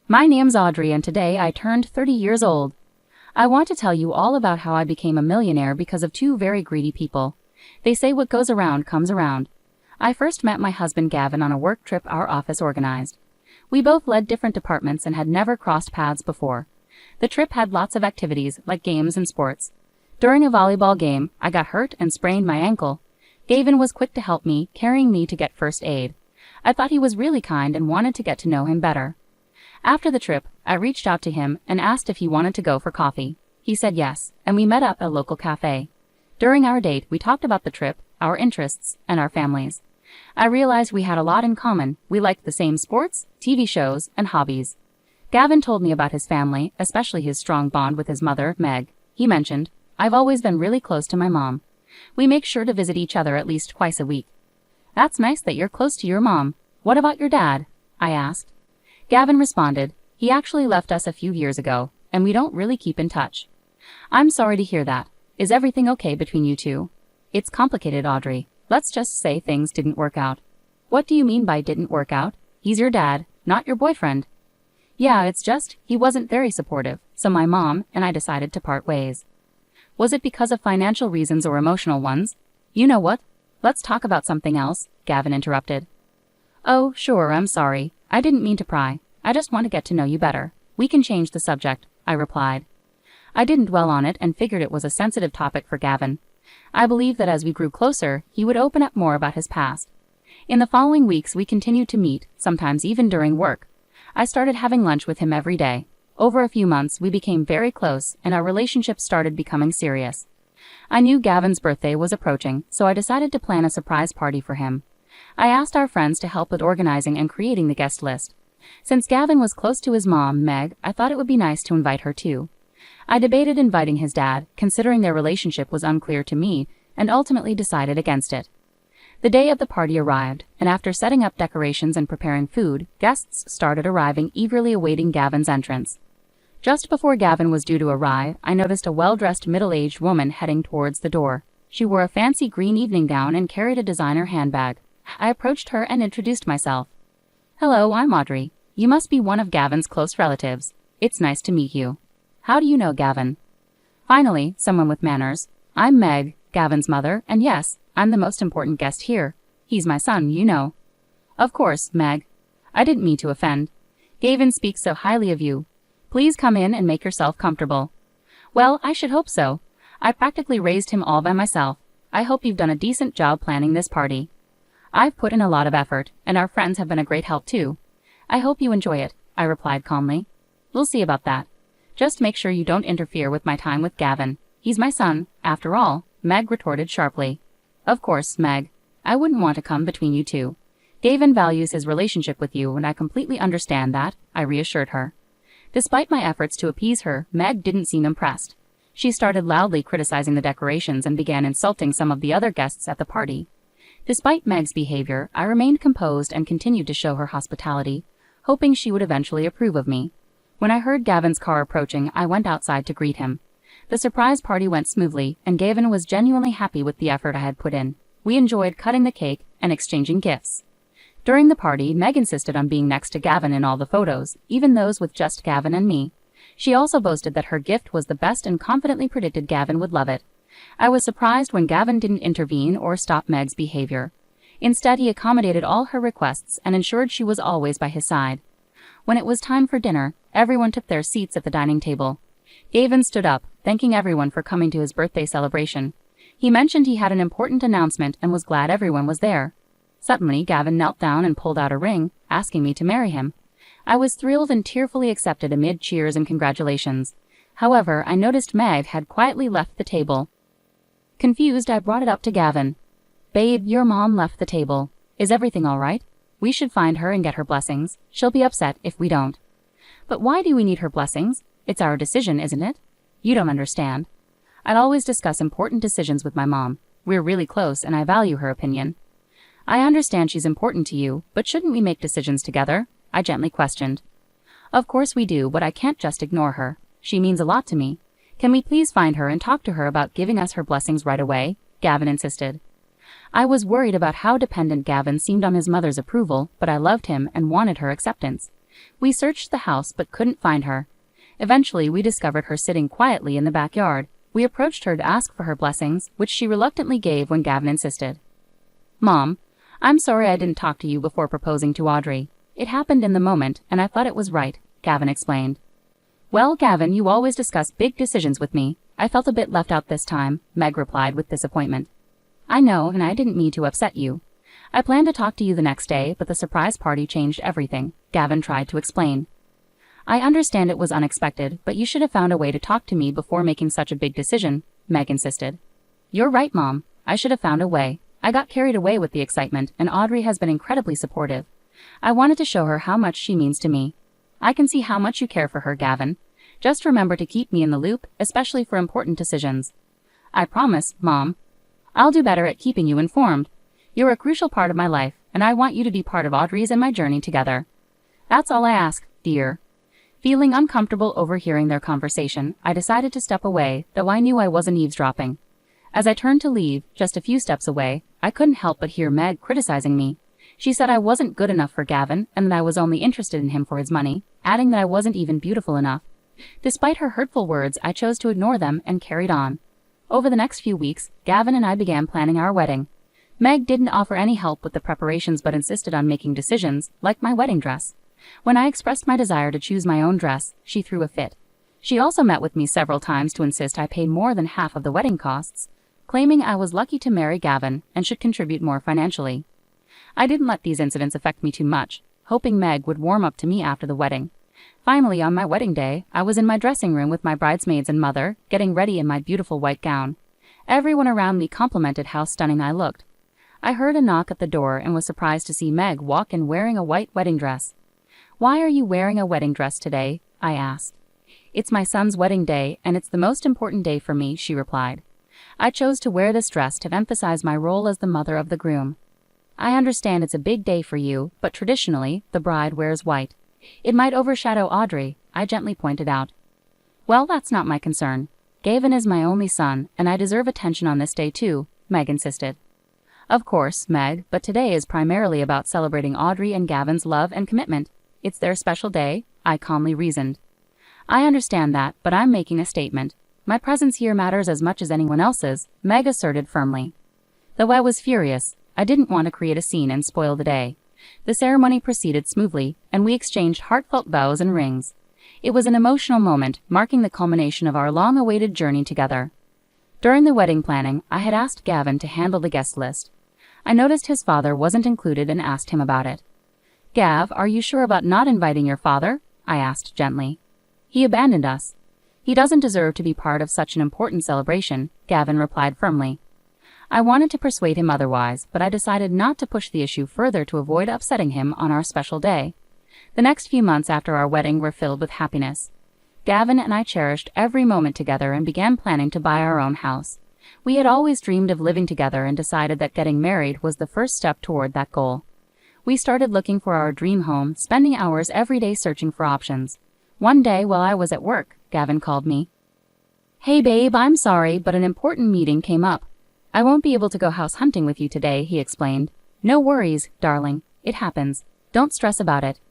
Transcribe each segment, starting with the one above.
My name's Audrey and today I turned 30 years old. I want to tell you all about how I became a millionaire because of two very greedy people. They say what goes around comes around. I first met my husband Gavin on a work trip our office organized. We both led different departments and had never crossed paths before. The trip had lots of activities like games and sports. During a volleyball game, I got hurt and sprained my ankle. Gavin was quick to help me, carrying me to get first aid. I thought he was really kind and wanted to get to know him better. After the trip, I reached out to him and asked if he wanted to go for coffee. He said yes, and we met up at a local cafe. During our date, we talked about the trip, our interests, and our families. I realized we had a lot in common. We liked the same sports, TV shows, and hobbies. Gavin told me about his family, especially his strong bond with his mother, Meg. He mentioned, "I've always been really close to my mom. We make sure to visit each other at least twice a week." "That's nice that you're close to your mom. What about your dad?" I asked. Gavin responded, "He actually left us a few years ago, and we don't really keep in touch." "I'm sorry to hear that. Is everything okay between you two?" "It's complicated, Audrey. Let's just say things didn't work out." "What do you mean by didn't work out? He's your dad, not your boyfriend." "Yeah, it's just, he wasn't very supportive, so my mom and I decided to part ways." "Was it because of financial reasons or emotional ones?" "You know what? Let's talk about something else," Gavin interrupted. "Oh, sure, I'm sorry. I didn't mean to pry. I just want to get to know you better. We can change the subject," I replied. I didn't dwell on it and figured it was a sensitive topic for Gavin. I believed that as we grew closer, he would open up more about his past. In the following weeks, we continued to meet, sometimes even during work. I started having lunch with him every day. Over a few months, we became very close, and our relationship started becoming serious. I knew Gavin's birthday was approaching, so I decided to plan a surprise party for him. I asked our friends to help with organizing and creating the guest list. Since Gavin was close to his mom, Meg, I thought it would be nice to invite her too. I debated inviting his dad, considering their relationship was unclear to me, and ultimately decided against it. The day of the party arrived, and after setting up decorations and preparing food, guests started arriving, eagerly awaiting Gavin's entrance. Just before Gavin was due to arrive, I noticed a well-dressed middle-aged woman heading towards the door. She wore a fancy green evening gown and carried a designer handbag. I approached her and introduced myself. "Hello, I'm Audrey. You must be one of Gavin's close relatives. It's nice to meet you." "How do you know Gavin?" Finally, someone with manners. "I'm Meg, Gavin's mother, and yes, I'm the most important guest here. He's my son, you know." "Of course, Meg. I didn't mean to offend. Gavin speaks so highly of you. Please come in and make yourself comfortable." "Well, I should hope so. I practically raised him all by myself. I hope you've done a decent job planning this party." "I've put in a lot of effort, and our friends have been a great help too. I hope you enjoy it," I replied calmly. "We'll see about that. Just make sure you don't interfere with my time with Gavin. He's my son, after all," Meg retorted sharply. "Of course, Meg. I wouldn't want to come between you two. Gavin values his relationship with you, and I completely understand that," I reassured her. Despite my efforts to appease her, Meg didn't seem impressed. She started loudly criticizing the decorations and began insulting some of the other guests at the party. Despite Meg's behavior, I remained composed and continued to show her hospitality, hoping she would eventually approve of me. When I heard Gavin's car approaching, I went outside to greet him. The surprise party went smoothly, and Gavin was genuinely happy with the effort I had put in. We enjoyed cutting the cake and exchanging gifts. During the party, Meg insisted on being next to Gavin in all the photos, even those with just Gavin and me. She also boasted that her gift was the best and confidently predicted Gavin would love it. I was surprised when Gavin didn't intervene or stop Meg's behavior. Instead, he accommodated all her requests and ensured she was always by his side. When it was time for dinner, everyone took their seats at the dining table. Gavin stood up, thanking everyone for coming to his birthday celebration. He mentioned he had an important announcement and was glad everyone was there. Suddenly, Gavin knelt down and pulled out a ring, asking me to marry him. I was thrilled and tearfully accepted amid cheers and congratulations. However, I noticed Meg had quietly left the table. Confused, I brought it up to Gavin. "Babe, your mom left the table. Is everything all right? We should find her and get her blessings. She'll be upset if we don't." "But why do we need her blessings? It's our decision, isn't it?" "You don't understand. I'd always discuss important decisions with my mom. We're really close and I value her opinion." "I understand she's important to you, but shouldn't we make decisions together?" I gently questioned. "Of course we do, but I can't just ignore her. She means a lot to me. Can we please find her and talk to her about giving us her blessings right away?" Gavin insisted. I was worried about how dependent Gavin seemed on his mother's approval, but I loved him and wanted her acceptance. We searched the house but couldn't find her. Eventually, we discovered her sitting quietly in the backyard. We approached her to ask for her blessings, which she reluctantly gave when Gavin insisted. "Mom, I'm sorry I didn't talk to you before proposing to Audrey. It happened in the moment, and I thought it was right," Gavin explained. "Well, Gavin, you always discuss big decisions with me. I felt a bit left out this time," Meg replied with disappointment. "I know, and I didn't mean to upset you. I planned to talk to you the next day, but the surprise party changed everything," Gavin tried to explain. "I understand it was unexpected, but you should have found a way to talk to me before making such a big decision," Meg insisted. "You're right, Mom. I should have found a way. I got carried away with the excitement, and Audrey has been incredibly supportive. I wanted to show her how much she means to me. I can see how much you care for her, Gavin. Just remember to keep me in the loop, especially for important decisions." "I promise, Mom. I'll do better at keeping you informed. You're a crucial part of my life, and I want you to be part of Audrey's and my journey together." "That's all I ask, dear." Feeling uncomfortable overhearing their conversation, I decided to step away, though I knew I wasn't eavesdropping. As I turned to leave, just a few steps away, I couldn't help but hear Meg criticizing me. She said I wasn't good enough for Gavin, and that I was only interested in him for his money, adding that I wasn't even beautiful enough. Despite her hurtful words, I chose to ignore them and carried on. Over the next few weeks, Gavin and I began planning our wedding. Meg didn't offer any help with the preparations but insisted on making decisions, like my wedding dress. When I expressed my desire to choose my own dress, she threw a fit. She also met with me several times to insist I pay more than half of the wedding costs, claiming I was lucky to marry Gavin and should contribute more financially. I didn't let these incidents affect me too much, hoping Meg would warm up to me after the wedding. Finally, on my wedding day, I was in my dressing room with my bridesmaids and mother, getting ready in my beautiful white gown. Everyone around me complimented how stunning I looked. I heard a knock at the door and was surprised to see Meg walk in wearing a white wedding dress. "Why are you wearing a wedding dress today?" I asked. "It's my son's wedding day, and it's the most important day for me," she replied. "I chose to wear this dress to emphasize my role as the mother of the groom. I understand it's a big day for you, but traditionally, the bride wears white. It might overshadow Audrey," I gently pointed out. "Well, that's not my concern. Gavin is my only son, and I deserve attention on this day too," Meg insisted. "Of course, Meg, but today is primarily about celebrating Audrey and Gavin's love and commitment. It's their special day," I calmly reasoned. "I understand that, but I'm making a statement. My presence here matters as much as anyone else's," Meg asserted firmly. Though I was furious, I didn't want to create a scene and spoil the day. The ceremony proceeded smoothly, and we exchanged heartfelt vows and rings. It was an emotional moment, marking the culmination of our long-awaited journey together. During the wedding planning, I had asked Gavin to handle the guest list. I noticed his father wasn't included and asked him about it. "Gav, are you sure about not inviting your father?" I asked gently. "He abandoned us. He doesn't deserve to be part of such an important celebration," Gavin replied firmly. I wanted to persuade him otherwise, but I decided not to push the issue further to avoid upsetting him on our special day. The next few months after our wedding were filled with happiness. Gavin and I cherished every moment together and began planning to buy our own house. We had always dreamed of living together and decided that getting married was the first step toward that goal. We started looking for our dream home, spending hours every day searching for options. One day, while I was at work, Gavin called me. "Hey babe, I'm sorry, but an important meeting came up. I won't be able to go house hunting with you today," he explained. "No worries, darling. It happens. Don't stress about it.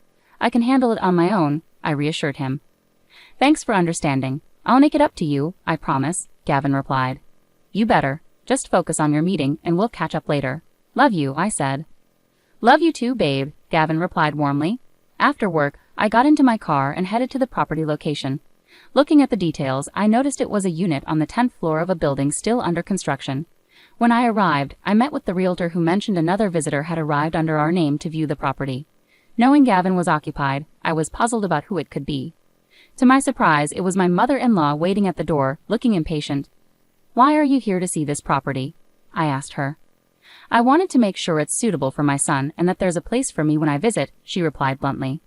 I can handle it on my own," I reassured him. "Thanks for understanding. I'll make it up to you, I promise," Gavin replied. "You better. Just focus on your meeting and we'll catch up later. Love you," I said. "Love you too, babe," Gavin replied warmly. After work, I got into my car and headed to the property location. Looking at the details, I noticed it was a unit on the 10th floor of a building still under construction. When I arrived, I met with the realtor who mentioned another visitor had arrived under our name to view the property. Knowing Gavin was occupied, I was puzzled about who it could be. To my surprise, it was my mother-in-law waiting at the door, looking impatient. "Why are you here to see this property?" I asked her. "I wanted to make sure it's suitable for my son and that there's a place for me when I visit," she replied bluntly.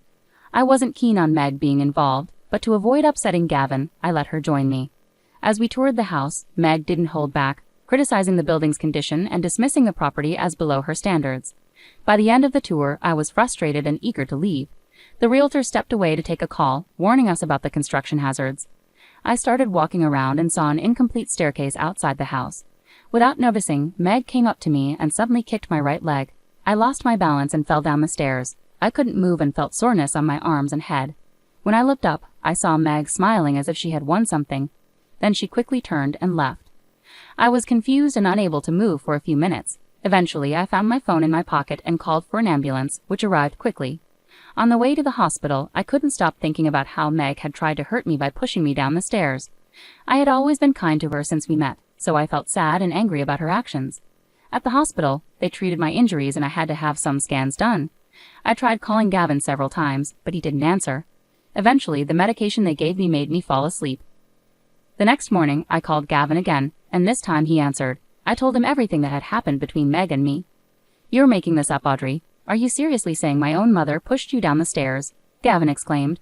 I wasn't keen on Meg being involved, but to avoid upsetting Gavin, I let her join me. As we toured the house, Meg didn't hold back, criticizing the building's condition and dismissing the property as below her standards. By the end of the tour, I was frustrated and eager to leave. The realtor stepped away to take a call, warning us about the construction hazards. I started walking around and saw an incomplete staircase outside the house. Without noticing, Meg came up to me and suddenly kicked my right leg. I lost my balance and fell down the stairs. I couldn't move and felt soreness on my arms and head. When I looked up, I saw Meg smiling as if she had won something. Then she quickly turned and left. I was confused and unable to move for a few minutes. Eventually, I found my phone in my pocket and called for an ambulance, which arrived quickly. On the way to the hospital, I couldn't stop thinking about how Meg had tried to hurt me by pushing me down the stairs. I had always been kind to her since we met, so I felt sad and angry about her actions. At the hospital, they treated my injuries and I had to have some scans done. I tried calling Gavin several times, but he didn't answer. Eventually, the medication they gave me made me fall asleep. The next morning, I called Gavin again, and this time he answered. I told him everything that had happened between Meg and me. "You're making this up, Audrey. Are you seriously saying my own mother pushed you down the stairs?" Gavin exclaimed.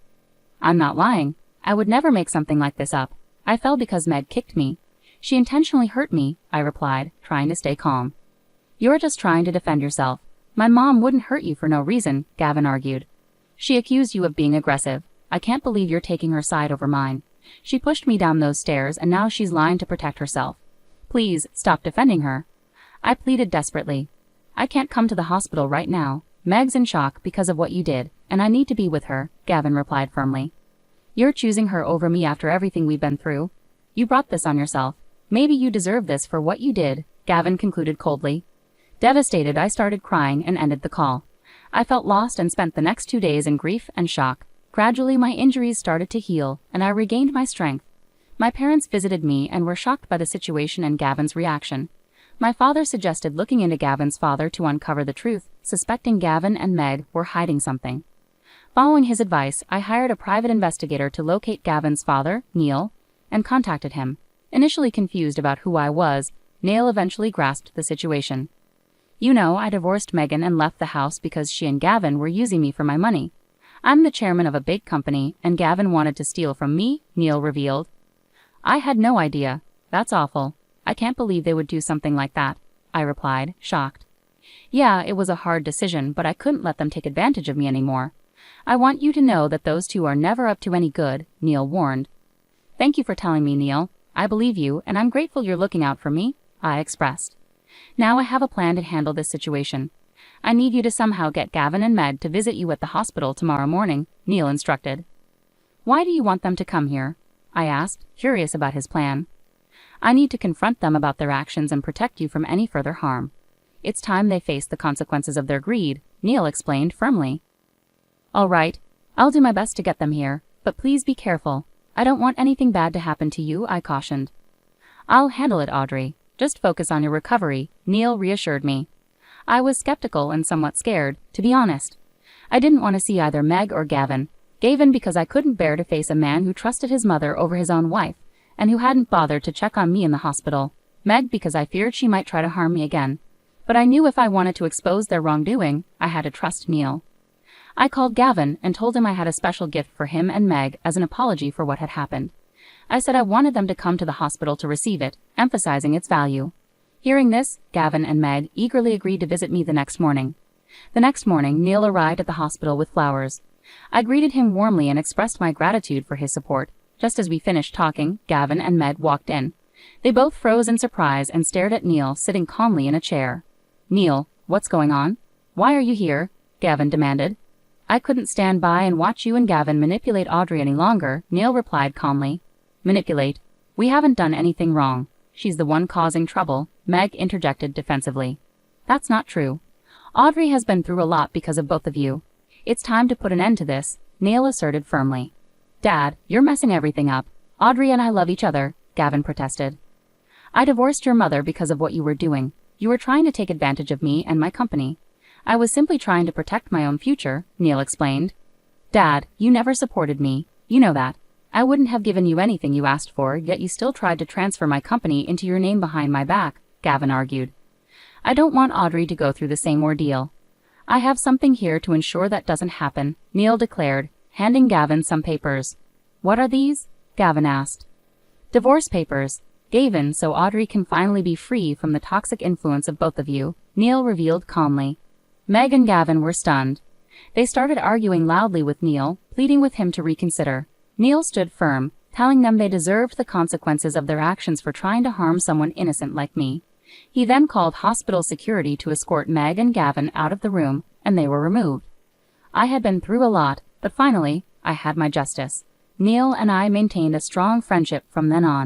"I'm not lying. I would never make something like this up. I fell because Meg kicked me. She intentionally hurt me," I replied, trying to stay calm. "You're just trying to defend yourself. My mom wouldn't hurt you for no reason," Gavin argued. "She accused you of being aggressive. I can't believe you're taking her side over mine. She pushed me down those stairs and now she's lying to protect herself. Please, stop defending her." I pleaded desperately. "I can't come to the hospital right now. Meg's in shock because of what you did, and I need to be with her," Gavin replied firmly. "You're choosing her over me after everything we've been through. You brought this on yourself. Maybe you deserve this for what you did," Gavin concluded coldly. Devastated, I started crying and ended the call. I felt lost and spent the next 2 days in grief and shock. Gradually, my injuries started to heal, and I regained my strength. My parents visited me and were shocked by the situation and Gavin's reaction. My father suggested looking into Gavin's father to uncover the truth, suspecting Gavin and Meg were hiding something. Following his advice, I hired a private investigator to locate Gavin's father, Neil, and contacted him. Initially confused about who I was, Neil eventually grasped the situation. "You know, I divorced Megan and left the house because she and Gavin were using me for my money. I'm the chairman of a big company, and Gavin wanted to steal from me," Neil revealed. "I had no idea. That's awful. I can't believe they would do something like that," I replied, shocked. "Yeah, it was a hard decision, but I couldn't let them take advantage of me anymore. I want you to know that those two are never up to any good," Neil warned. "Thank you for telling me, Neil. I believe you, and I'm grateful you're looking out for me," I expressed. "Now I have a plan to handle this situation. I need you to somehow get Gavin and Meg to visit you at the hospital tomorrow morning," Neil instructed. "Why do you want them to come here?" I asked, curious about his plan. "I need to confront them about their actions and protect you from any further harm. It's time they face the consequences of their greed," Neil explained firmly. "All right, I'll do my best to get them here, but please be careful. I don't want anything bad to happen to you," I cautioned. "I'll handle it, Audrey. Just focus on your recovery," Neil reassured me. I was skeptical and somewhat scared, to be honest. I didn't want to see either Meg or Gavin because I couldn't bear to face a man who trusted his mother over his own wife, and who hadn't bothered to check on me in the hospital. Meg because I feared she might try to harm me again. But I knew if I wanted to expose their wrongdoing, I had to trust Neil. I called Gavin and told him I had a special gift for him and Meg as an apology for what had happened. I said I wanted them to come to the hospital to receive it, emphasizing its value. Hearing this, Gavin and Meg eagerly agreed to visit me the next morning. The next morning, Neil arrived at the hospital with flowers. I greeted him warmly and expressed my gratitude for his support. Just as we finished talking, Gavin and Meg walked in. They both froze in surprise and stared at Neil sitting calmly in a chair. "Neil, what's going on? Why are you here?" Gavin demanded. "I couldn't stand by and watch you and Gavin manipulate Audrey any longer," Neil replied calmly. "Manipulate? We haven't done anything wrong. She's the one causing trouble," Meg interjected defensively. "That's not true. Audrey has been through a lot because of both of you. It's time to put an end to this," Neil asserted firmly. "Dad, you're messing everything up. Audrey and I love each other," Gavin protested. "I divorced your mother because of what you were doing. You were trying to take advantage of me and my company. I was simply trying to protect my own future," Neil explained. "Dad, you never supported me. You know that. I wouldn't have given you anything you asked for, yet you still tried to transfer my company into your name behind my back," Gavin argued. "I don't want Audrey to go through the same ordeal. I have something here to ensure that doesn't happen," Neil declared, handing Gavin some papers. "What are these?" Gavin asked. "Divorce papers. Gavin, so Audrey can finally be free from the toxic influence of both of you," Neil revealed calmly. Meg and Gavin were stunned. They started arguing loudly with Neil, pleading with him to reconsider. Neil stood firm, telling them they deserved the consequences of their actions for trying to harm someone innocent like me. He then called hospital security to escort Meg and Gavin out of the room, and they were removed. I had been through a lot, but finally, I had my justice. Neil and I maintained a strong friendship from then on.